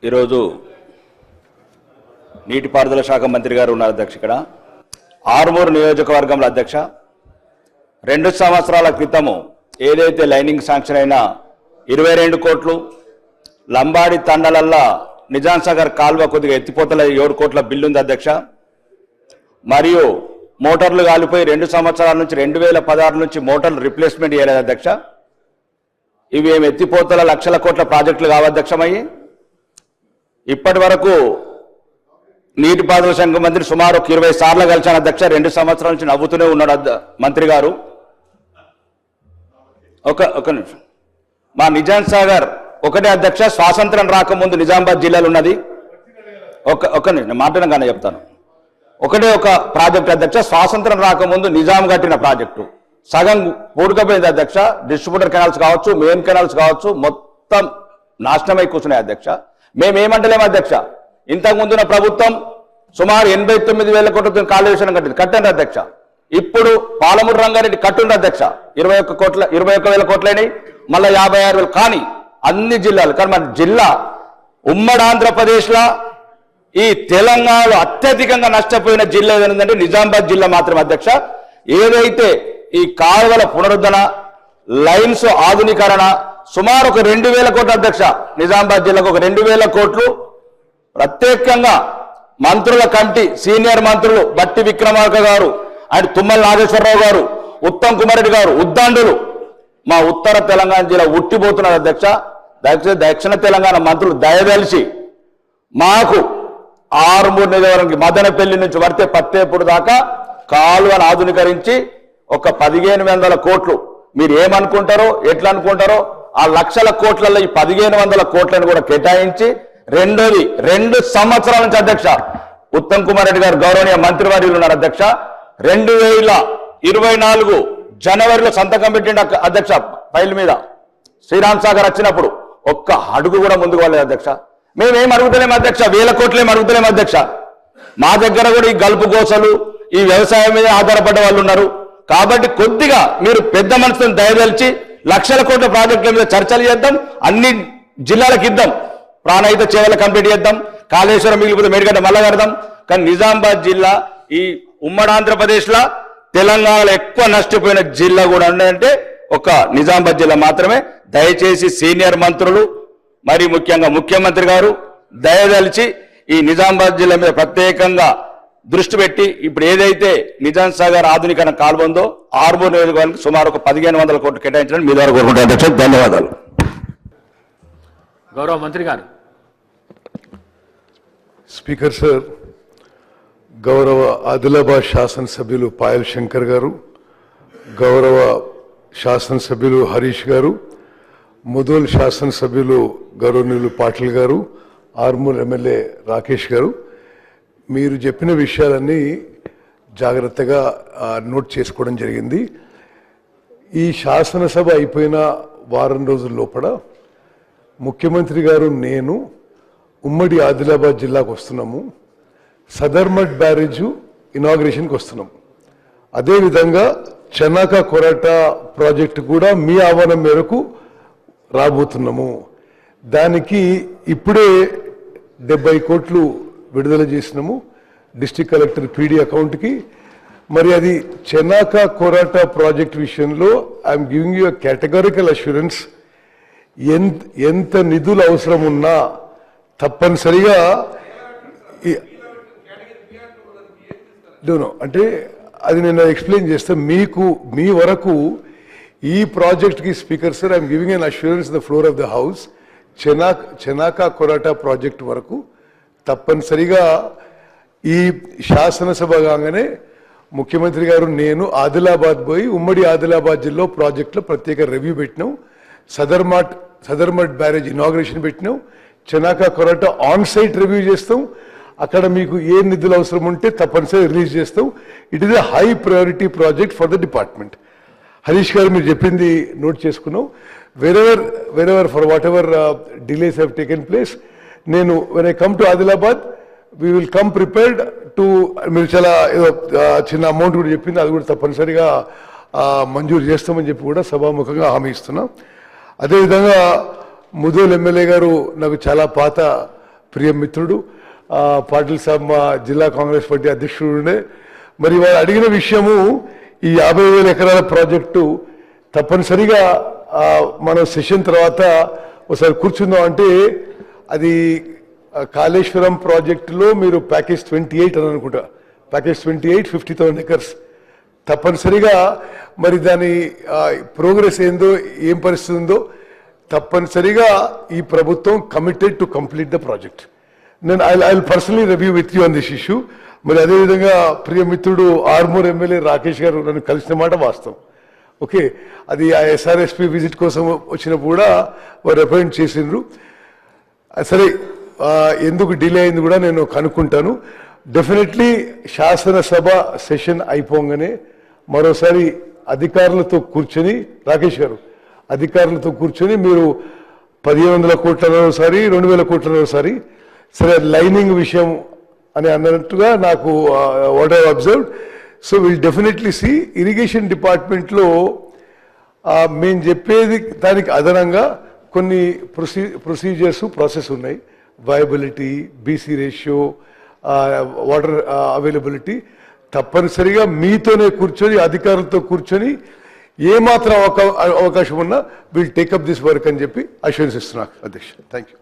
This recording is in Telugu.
ఈరోజు నీటిపారుదల శాఖ మంత్రి గారు ఉన్నారు అధ్యక్ష. ఇక్కడ ఆర్మూరు నియోజకవర్గంలో అధ్యక్ష 2 సంవత్సరాల క్రితము ఏదైతే లైనింగ్ శాంక్షన్ అయినా 22 కోట్లు, లంబాడి తండలల్లా నిజాం సాగర్ కాల్వ కొద్దిగా ఎత్తిపోతల 7 కోట్ల బిల్లు ఉంది అధ్యక్ష. మరియు మోటార్లు కాలిపోయి 2 సంవత్సరాల నుంచి 2016 నుంచి మోటార్లు రిప్లేస్మెంట్ చేయలేదు అధ్యక్ష. ఇవి ఏమి ఎత్తిపోతల లక్షల కోట్ల ప్రాజెక్టులు కావధ్యక్షమయ్యి ఇప్పటి వరకు నీటిపారుదల శాఖ మంత్రి సుమారు 20 సార్లు కలిశాను అధ్యక్ష. 2 సంవత్సరాల నుంచి నవ్వుతూనే ఉన్నాడు మంత్రి గారు. ఒక నిమిషం. మా నిజాం సాగర్ ఒకటే అధ్యక్ష, స్వాతంత్రం రాకముందు నిజామాబాద్ జిల్లాలో ఉన్నది. ఒక నిమిషం మాట్లాడడం కానీ చెప్తాను. ఒకటే ఒక ప్రాజెక్ట్ అధ్యక్ష, స్వాతంత్రం రాకముందు నిజాం కట్టిన ప్రాజెక్టు సగం పూడుకపోయింది అధ్యక్ష. డిస్ట్రిబ్యూటర్ కెనాల్స్ కావచ్చు, మెయిన్ కెనాల్స్ కావచ్చు, మొత్తం నాశనమై కూర్చున్నాయి అధ్యక్ష. మేమేమంటలేము అధ్యక్ష. ఇంతకుముందున్న ప్రభుత్వం సుమారు 89,000 కోట్లతో కాళేశ్వరం కట్టండి అధ్యక్ష. ఇప్పుడు పాలమూరు రంగారెడ్డి కట్టుండి అధ్యక్ష 21,000 కోట్లైనవి, మళ్ళీ 56,000. కానీ అన్ని జిల్లాలు, కానీ మన జిల్లా ఉమ్మడి ఆంధ్రప్రదేశ్లో ఈ తెలంగాణలో అత్యధికంగా నష్టపోయిన జిల్లా ఏదంటే నిజామాబాద్ జిల్లా మాత్రమే అధ్యక్ష. ఏదైతే ఈ కాలువల పునరుద్ధరణ, లైన్స్ ఆధునీకరణ సుమారు ఒక 2,000 కోట్ల అధ్యక్ష. నిజామాబాద్ జిల్లాకు ఒక 2,000 కోట్లు ప్రత్యేకంగా మంత్రుల కమిటీ, సీనియర్ మంత్రులు బట్టి విక్రమార్క గారు అండ్ తుమ్మల నాగేశ్వరరావు గారు, ఉత్తమ్ కుమార్ రెడ్డి గారు, ఉద్దండులు మా ఉత్తర తెలంగాణ జిల్లా ఉట్టిపోతున్నారు అధ్యక్ష. దక్షిణ తెలంగాణ మంత్రులు దయదలిచి మాకు ఆర్మూరు నియోజకవర్గానికి మదనపల్లి నుంచి వర్తే పత్తేపూడి దాకా కాలువను ఆధునీకరించి ఒక 1,500 కోట్లు, మీరు ఏమనుకుంటారో ఎట్లా అనుకుంటారో ఆ లక్షల కోట్లలో ఈ 1,500 కోట్లను కూడా కేటాయించి, రెండోది 2 సంవత్సరాల నుంచి అధ్యక్ష ఉత్తమ్ కుమార్ రెడ్డి గారు గౌరవనీయ మంత్రివర్యులు ఉన్నారు అధ్యక్ష. 2024 జనవరిలో సంతకం పెట్టిండు అధ్యక్ష ఫైల్ మీద. శ్రీరామ్ సాగర్ వచ్చినప్పుడు ఒక్క అడుగు కూడా ముందుకు వెళ్ళలేదు అధ్యక్ష. మేమేం అడుగుతలేము అధ్యక్ష, 1,000 కోట్లేం అడుగుతలేము అధ్యక్ష. మా దగ్గర కూడా ఈ గల్పు గోసలు, ఈ వ్యవసాయం మీద ఆధారపడ్డ వాళ్ళు ఉన్నారు. కాబట్టి కొద్దిగా మీరు పెద్ద మనసును దయదలిచి లక్షల కోట్ల ప్రాజెక్టుల మీద చర్చలు చేద్దాం, అన్ని జిల్లాలకు ఇద్దాం, ప్రాణహిత చేవల కంప్లీట్ చేద్దాం, కాళేశ్వరం మిగిలిపోతే మేడిగడ్డ మళ్ళా కడదాం. కానీ నిజామాబాద్ జిల్లా ఈ ఉమ్మడి ఆంధ్రప్రదేశ్లో తెలంగాణలో ఎక్కువ నష్టపోయిన జిల్లా కూడా ఉందంటే ఒక నిజామాబాద్ జిల్లా మాత్రమే. దయచేసి సీనియర్ మంత్రులు మరి ముఖ్యంగా ముఖ్యమంత్రి గారు దయదలిచి ఈ నిజామాబాద్ జిల్లా మీద ప్రత్యేకంగా దృష్టి పెట్టి ఇప్పుడు ఏదైతే నిజాం సాగర్ ఆధునీకరణ కాలువ ఉందో ఆర్మూరు నియోజకవర్గానికి సుమారు ఒక 1,500 కోట్లు కేటాయించడం మీ ద్వారా కోరుకుంటున్నాను అధ్యక్ష. ధన్యవాదాలు. గౌరవ మంత్రి గారు. స్పీకర్ సార్, గౌరవ ఆదిలాబాద్ శాసనసభ్యులు పాయల్ శంకర్ గారు, గౌరవ శాసనసభ్యులు హరీష్ గారు, ముదోల్ శాసనసభ్యులు గౌరవనీయులు పాటిల్ గారు, ఆర్మూర్ ఎమ్మెల్యే రాకేష్ గారు, మీరు చెప్పిన విషయాలన్నీ జాగ్రత్తగా నోట్ చేసుకోవడం జరిగింది. ఈ శాసనసభ అయిపోయిన వారం రోజుల లోపల ముఖ్యమంత్రి గారు, నేను ఉమ్మడి ఆదిలాబాద్ జిల్లాకు వస్తున్నాము. సదర్మట్ బ్యారేజు ఇనాగ్రేషన్కి వస్తున్నాము. అదేవిధంగా చెన్నాక కొరాటా ప్రాజెక్టు కూడా మీ ఆహ్వానం మేరకు రాబోతున్నాము. దానికి ఇప్పుడే 70 కోట్లు విడుదల చేసినాము డిస్ట్రిక్ట్ కలెక్టర్ పీడీ అకౌంట్కి. మరి అది చెన్నాక కొరాటా ప్రాజెక్ట్ విషయంలో I'm giving you categorical assurance. ఎంత నిధులు అవసరం ఉన్నా తప్పనిసరిగా అంటే అది నేను ఎక్స్ప్లెయిన్ చేస్తే మీకు మీ వరకు ఈ ప్రాజెక్ట్కి speaker sir I'm giving an assurance the floor of the house. Chanaka Korata project వరకు తప్పనిసరిగా ఈ శాసనసభ కాగానే ముఖ్యమంత్రి గారు, నేను ఆదిలాబాద్ పోయి ఉమ్మడి ఆదిలాబాద్ జిల్లా ప్రాజెక్టులో ప్రత్యేక రివ్యూ పెట్టినాం. సదర్మట్ బ్యారేజ్ ఇనాగ్రేషన్ పెట్టినాం. చెనాకా కొరాటా ఆన్ సైట్ రివ్యూ చేస్తాం. అక్కడ మీకు ఏ నిధులు అవసరం ఉంటే తప్పనిసరిగా రిలీజ్ చేస్తాం. It is a high priority project for the department. Harish గారు మీరు చెప్పింది నోట్ చేసుకున్నాం. wherever for whatever delays have taken place, నేను when I come to Adilabad, we will come prepared to, మీరు చాలా చిన్న అమౌంట్ కూడా చెప్పింది, అది కూడా తప్పనిసరిగా మంజూరు చేస్తామని చెప్పి కూడా సభాముఖంగా హామీ ఇస్తున్నాం. అదేవిధంగా ముదోల్ ఎమ్మెల్యే గారు నాకు చాలా పాత ప్రియ మిత్రుడు పాటిల్ సాబ్ మా జిల్లా కాంగ్రెస్ పార్టీ అధ్యక్షుడు ఉండే. మరి వారు అడిగిన విషయము ఈ 50,000 ఎకరాల ప్రాజెక్టు తప్పనిసరిగా మనం సెషన్ తర్వాత ఒకసారి కూర్చుందాం. అంటే అది కాళేశ్వరం ప్రాజెక్టులో మీరు ప్యాకేజ్ 28 అని అనుకుంటా, ప్యాకేజ్ 28 50,000 ఎకర్స్ తప్పనిసరిగా మరి దాని ప్రోగ్రెస్ ఏందో ఏం పరిస్థితి ఉందో తప్పనిసరిగా ఈ ప్రభుత్వం committed to complete the project. నేను I personally review with you on this issue. మరి అదేవిధంగా ప్రియ మిత్రుడు ఆర్మూర్ ఎమ్మెల్యే రాకేష్ గారు నన్ను కలిసిన మాట వాస్తవం. ఓకే, అది ఆ SRSP విజిట్ కోసం వచ్చినప్పుడు కూడా వారు రిప్రజెంట్ చేసిండ్రు. సరే, ఎందుకు డిలే అయింది కూడా నేను కనుక్కుంటాను. డెఫినెట్లీ శాసనసభ సెషన్ అయిపోగానే మరోసారి అధికారులతో కూర్చొని, రాకేష్ గారు అధికారులతో కూర్చొని మీరు 1,500 కోట్లసారి 2,000 కోట్లసారి సరే లైనింగ్ విషయం అని అన్నట్టుగా నాకు what I observed. So will definitely C irrigation డిపార్ట్మెంట్లో మేము చెప్పేది దానికి అదనంగా కొన్ని ప్రొసీజర్స్ ప్రాసెస్ ఉన్నాయి. Viability, BC ratio, water availability తప్పనిసరిగా మీతోనే కూర్చొని అధికారులతో కూర్చొని ఏమాత్రం అవకాశం ఉన్నా విల్ టేకప్ దిస్ వర్క్ అని చెప్పి అష్యూరెన్స్ ఇస్తున్నా అధ్యక్ష. Thank you.